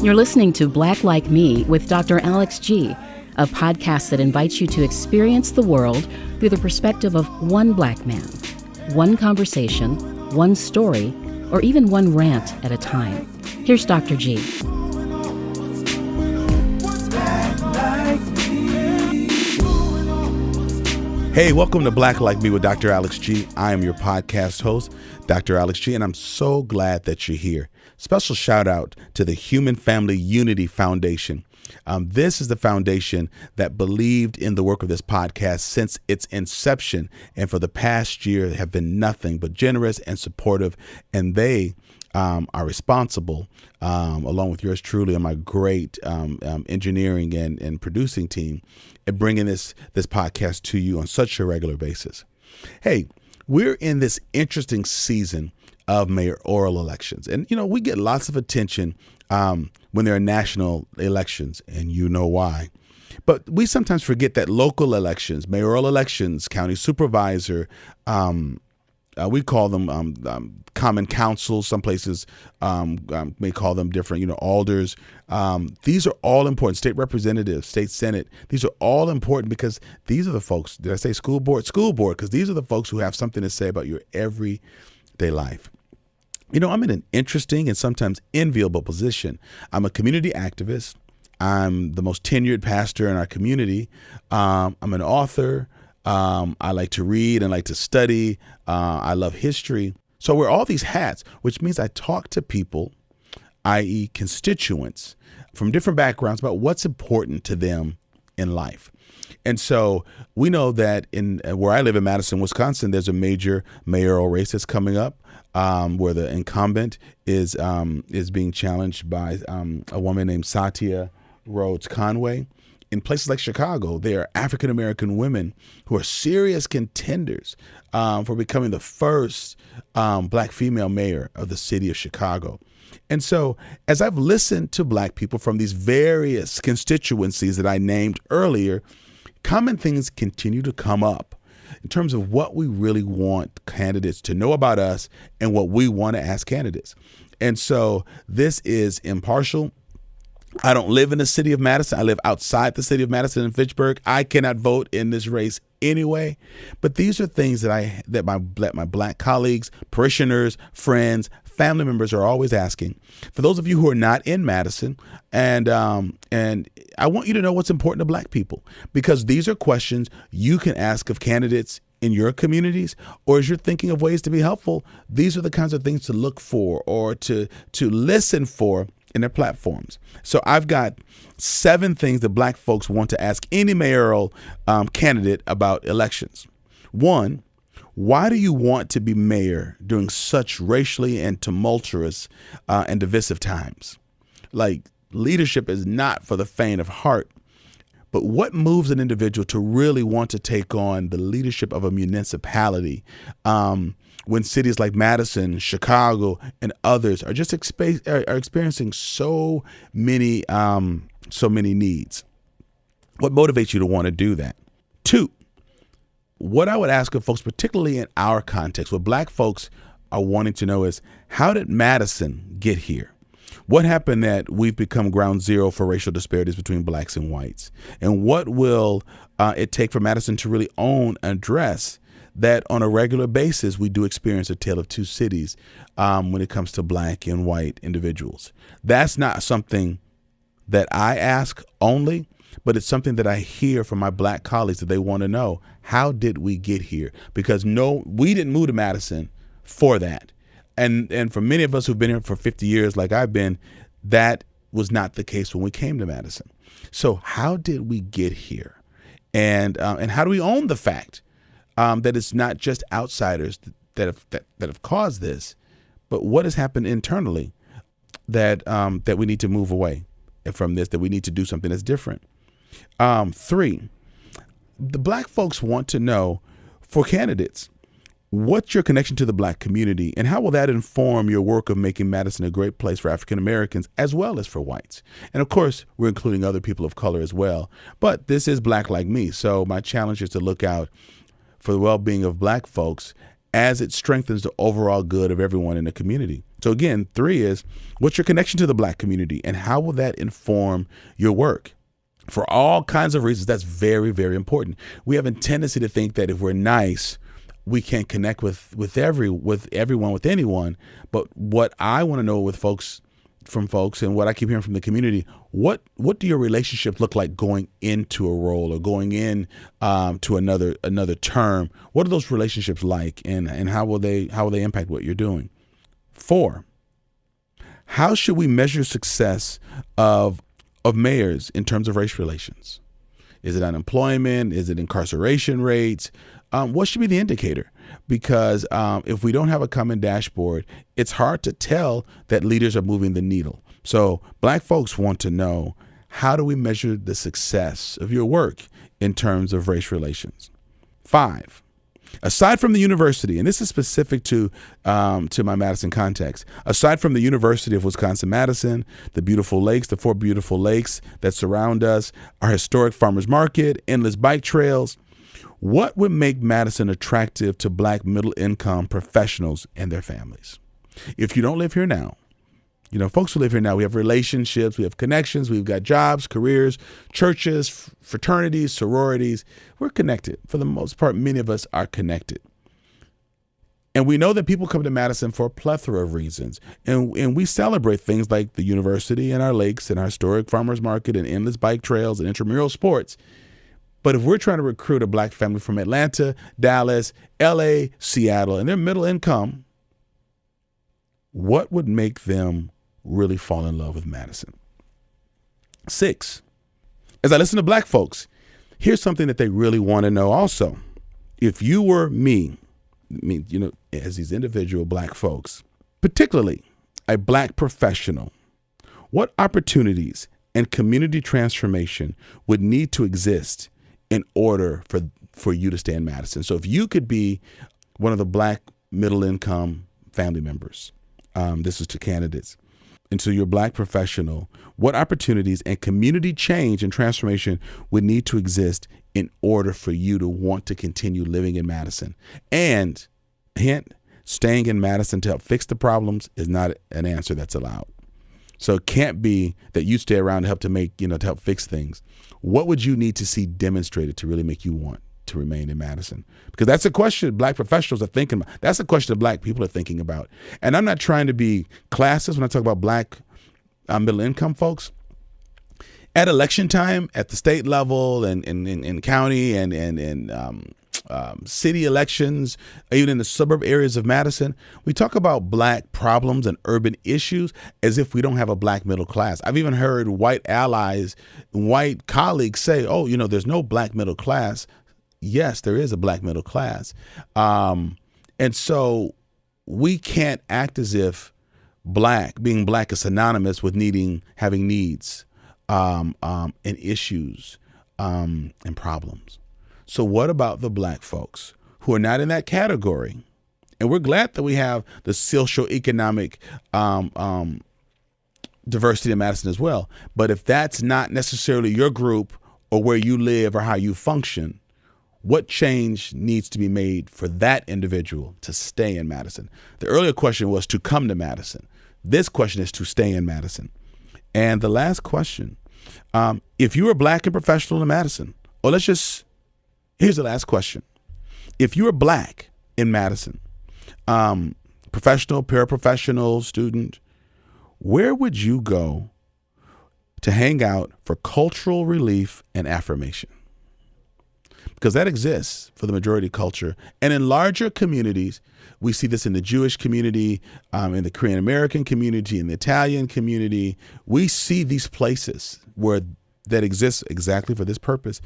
You're listening to Black Like Me with Dr. Alex G., a podcast that invites you to experience the world through the perspective of one black man, one conversation, one story, or even one rant at a time. Here's Dr. G. Hey, welcome to Black Like Me with Dr. Alex G. I am your podcast host, Dr. Alex G., and I'm so glad that you're here. Special shout out to the Human Family Unity Foundation. This is the foundation that believed in the work of this podcast since its inception, and for the past year have been nothing but generous and supportive, and they are responsible, along with yours truly and my great engineering and producing team, in bringing this podcast to you on such a regular basis. Hey, we're in this interesting season of mayoral elections. And, you know, we get lots of attention when there are national elections, and you know why. But we sometimes forget that local elections, mayoral elections, county supervisor, we call them common councils. Some places may call them different, alders. These are all important. State representatives, state senate. These are all important because these are the folks, did I say school board? School board, because these are the folks who have something to say about your everyday life. I'm in an interesting and sometimes enviable position. I'm a community activist. I'm the most tenured pastor in our community. I'm an author. I like to read and like to study. I love history. So I wear all these hats, which means I talk to people, i.e. constituents from different backgrounds, about what's important to them in life. And so we know that in where I live in Madison, Wisconsin, there's a major mayoral race that's coming up, where the incumbent is being challenged by a woman named Satya Rhodes Conway. In places like Chicago, there are African-American women who are serious contenders for becoming the first black female mayor of the city of Chicago. And so as I've listened to black people from these various constituencies that I named earlier, common things continue to come up in terms of what we really want candidates to know about us and what we want to ask candidates. And so this is impartial. I don't live in the city of Madison. I live outside the city of Madison in Fitchburg. I cannot vote in this race anyway. But these are things that my black colleagues, parishioners, friends, family members are always asking. For those of you who are not in Madison, and I want you to know what's important to black people, because these are questions you can ask of candidates in your communities, or as you're thinking of ways to be helpful, these are the kinds of things to look for or to listen for in their platforms. So I've got 7 things that black folks want to ask any mayoral candidate about elections. 1, why do you want to be mayor during such racially and tumultuous and divisive times? Like, leadership is not for the faint of heart. But what moves an individual to really want to take on the leadership of a municipality when cities like Madison, Chicago, and others are just experiencing so many needs? What motivates you to want to do that? 2, what I would ask of folks, particularly in our context, what black folks are wanting to know is, how did Madison get here? What happened that we've become ground zero for racial disparities between blacks and whites? And what will it take for Madison to really own and address that on a regular basis we do experience a tale of two cities when it comes to black and white individuals? That's not something that I ask only, but it's something that I hear from my black colleagues that they want to know. How did we get here? Because we didn't move to Madison for that. And for many of us who've been here for 50 years, like I've been, that was not the case when we came to Madison. So how did we get here? And how do we own the fact that it's not just outsiders that have caused this, but what has happened internally that we need to move away from this, that we need to do something that's different? 3, the black folks want to know, for candidates, what's your connection to the black community, and how will that inform your work of making Madison a great place for African Americans as well as for whites? And of course, we're including other people of color as well. But this is Black Like Me. So my challenge is to look out for the well-being of black folks as it strengthens the overall good of everyone in the community. So again, 3 is, what's your connection to the Black community and how will that inform your work? For all kinds of reasons, that's very, very important. We have a tendency to think that if we're nice, we can't connect with everyone, with anyone. But what I want to know from folks and what I keep hearing from the community, what do your relationships look like going into a role or going in to another term? What are those relationships like, and how will they impact what you're doing? 4, how should we measure success of mayors in terms of race relations? Is it unemployment? Is it incarceration rates? What should be the indicator? Because if we don't have a common dashboard, it's hard to tell that leaders are moving the needle. So Black folks want to know, how do we measure the success of your work in terms of race relations? 5, aside from the university, and this is specific to my Madison context, aside from the University of Wisconsin-Madison, the beautiful lakes, the 4 beautiful lakes that surround us, our historic farmers market, endless bike trails, what would make Madison attractive to Black middle-income professionals and their families? If you don't live here now, folks who live here now, we have relationships, we have connections, we've got jobs, careers, churches, fraternities, sororities. We're connected. For the most part, many of us are connected. And we know that people come to Madison for a plethora of reasons. And we celebrate things like the university and our lakes and our historic farmers market and endless bike trails and intramural sports. But if we're trying to recruit a Black family from Atlanta, Dallas, LA, Seattle, and they're middle income, what would make them really fall in love with Madison? 6, as I listen to Black folks, here's something that they really want to know also. If you were me, as these individual Black folks, particularly a Black professional, what opportunities and community transformation would need to exist in order for you to stay in Madison? So if you could be one of the Black middle income family members, this is to candidates, and so you're a Black professional, what opportunities and community change and transformation would need to exist in order for you to want to continue living in Madison? And hint, staying in Madison to help fix the problems is not an answer that's allowed. So it can't be that you stay around to help to help fix things. What would you need to see demonstrated to really make you want to remain in Madison? Because that's a question Black professionals are thinking about. That's a question that Black people are thinking about. And I'm not trying to be classist when I talk about Black middle income folks. At election time, at the state level and in county and city elections, even in the suburb areas of Madison, we talk about Black problems and urban issues as if we don't have a Black middle class. I've even heard white allies, white colleagues say, there's no Black middle class. Yes, there is a Black middle class. And so we can't act as if being Black is synonymous with having needs and issues and problems. So what about the Black folks who are not in that category? And we're glad that we have the socioeconomic diversity in Madison as well. But if that's not necessarily your group or where you live or how you function, what change needs to be made for that individual to stay in Madison? The earlier question was to come to Madison. This question is to stay in Madison. And the last question, if you are Black and professional in Madison, here's the last question. If you are Black in Madison, professional, paraprofessional, student, where would you go to hang out for cultural relief and affirmation? Because that exists for the majority culture. And in larger communities, we see this in the Jewish community, in the Korean American community, in the Italian community. We see these places that exist exactly for this purpose.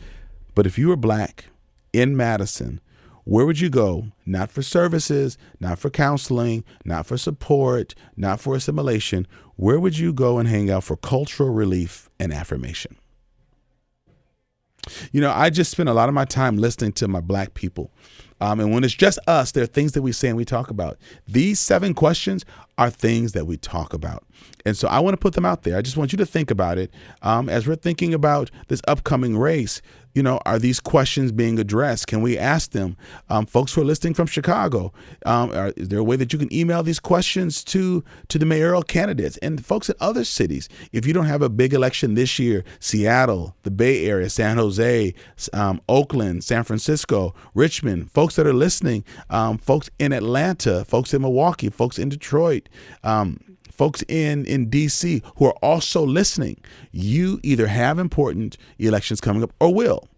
But if you were Black in Madison, where would you go? Not for services, not for counseling, not for support, not for assimilation. Where would you go and hang out for cultural relief and affirmation? I just spend a lot of my time listening to my Black people And when it's just us, there are things that we say and we talk about. These 7 questions are things that we talk about. And so I want to put them out there. I just want you to think about it. As we're thinking about this upcoming race, are these questions being addressed? Can we ask them? Folks who are listening from Chicago, is there a way that you can email these questions to the mayoral candidates and folks in other cities? If you don't have a big election this year, Seattle, the Bay Area, San Jose, Oakland, San Francisco, Richmond, folks that are listening, folks in Atlanta, folks in Milwaukee, folks in Detroit, folks in D.C. who are also listening, you either have important elections coming up or will.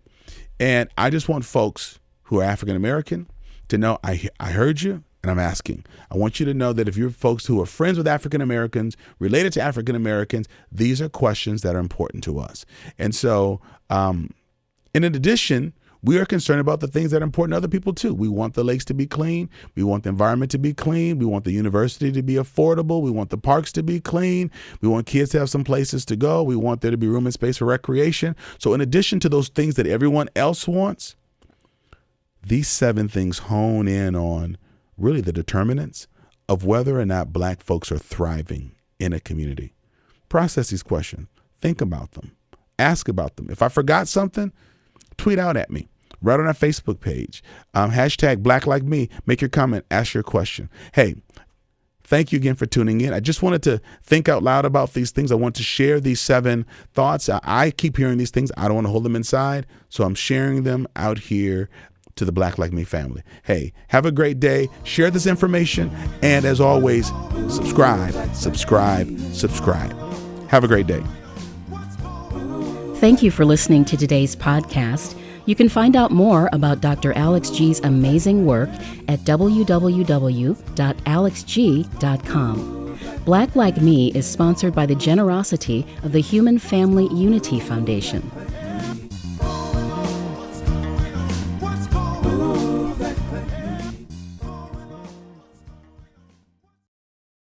And I just want folks who are African American to know I heard you and I'm asking. I want you to know that if you're folks who are friends with African Americans, related to African Americans, these are questions that are important to us. And so in addition, we are concerned about the things that are important to other people too. We want the lakes to be clean. We want the environment to be clean. We want the university to be affordable. We want the parks to be clean. We want kids to have some places to go. We want there to be room and space for recreation. So in addition to those things that everyone else wants, these 7 things hone in on really the determinants of whether or not Black folks are thriving in a community. Process these questions. Think about them. Ask about them. If I forgot something, tweet out at me, right on our Facebook page. Hashtag Black Like Me. Make your comment. Ask your question. Hey, thank you again for tuning in. I just wanted to think out loud about these things. I want to share these 7 thoughts. I keep hearing these things. I don't want to hold them inside. So I'm sharing them out here to the Black Like Me family. Hey, have a great day. Share this information. And as always, subscribe. Have a great day. Thank you for listening to today's podcast. You can find out more about Dr. Alex G's amazing work at www.alexg.com. Black Like Me is sponsored by the generosity of the Human Family Unity Foundation.